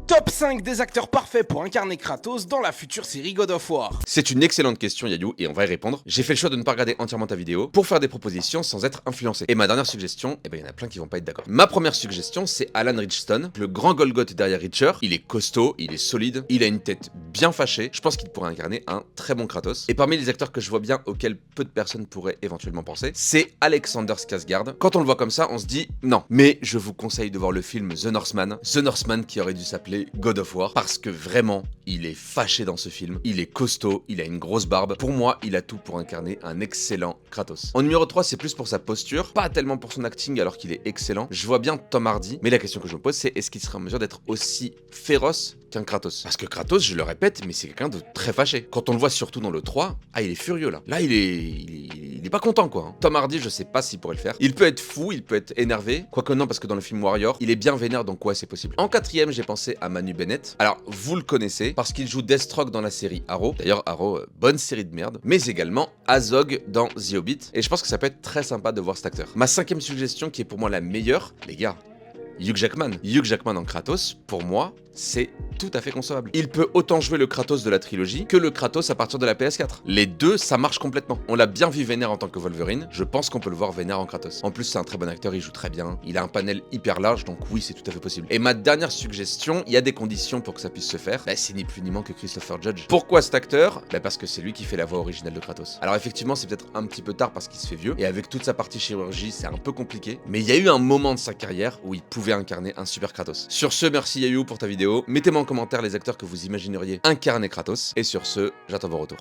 Top 5 des acteurs parfaits pour incarner Kratos dans la future série God of War. C'est une excellente question Yayou et on va y répondre. J'ai fait le choix de ne pas regarder entièrement ta vidéo pour faire des propositions sans être influencé. Et ma dernière suggestion, il y en a plein qui vont pas être d'accord. Ma première suggestion c'est Alan Ridgestone, le grand Golgoth derrière Reacher. Il est costaud, il est solide, il a une tête bien fâchée. Je pense qu'il pourrait incarner un très bon Kratos. Et parmi les acteurs que je vois bien auxquels peu de personnes pourraient éventuellement penser, c'est Alexander Skarsgård. Quand on le voit comme ça, on se dit non. Mais je vous conseille de voir le film The Northman. The Northman qui aurait dû s'appeler God of War, parce que vraiment, il est fâché dans ce film, il est costaud, il a une grosse barbe. Pour moi, il a tout pour incarner un excellent Kratos. En numéro 3, c'est plus pour sa posture, pas tellement pour son acting alors qu'il est excellent. Je vois bien Tom Hardy, mais la question que je me pose, c'est est-ce qu'il serait en mesure d'être aussi féroce qu'un Kratos? Parce que Kratos, je le répète, mais c'est quelqu'un de très fâché. Quand on le voit surtout dans le 3, il est furieux là. Là, il est pas content quoi. Tom Hardy, je sais pas s'il pourrait le faire. Il peut être fou, il peut être énervé. Quoique non, parce que dans le film Warrior, il est bien vénère, donc ouais, c'est possible. En quatrième, j'ai pensé à Manu Bennett. Alors, vous le connaissez, parce qu'il joue Deathstroke dans la série Arrow. D'ailleurs, Arrow, bonne série de merde. Mais également Azog dans The Hobbit. Et je pense que ça peut être très sympa de voir cet acteur. Ma cinquième suggestion, qui est pour moi la meilleure, les gars, Hugh Jackman. Hugh Jackman en Kratos, pour moi, c'est tout à fait concevable. Il peut autant jouer le Kratos de la trilogie que le Kratos à partir de la PS4. Les deux, ça marche complètement. On l'a bien vu vénère en tant que Wolverine, je pense qu'on peut le voir vénère en Kratos. En plus, c'est un très bon acteur, il joue très bien, il a un panel hyper large, donc oui, c'est tout à fait possible. Et ma dernière suggestion, il y a des conditions pour que ça puisse se faire, c'est ni plus ni moins que Christopher Judge. Pourquoi cet acteur? Parce que c'est lui qui fait la voix originale de Kratos. Alors effectivement, c'est peut-être un petit peu tard parce qu'il se fait vieux, et avec toute sa partie chirurgie, c'est un peu compliqué, mais il y a eu un moment de sa carrière où il pouvait incarner un super Kratos. Sur ce, merci Yayou pour ta vidéo. Mettez-moi en commentaire les acteurs que vous imagineriez incarner Kratos. Et sur ce, j'attends vos retours.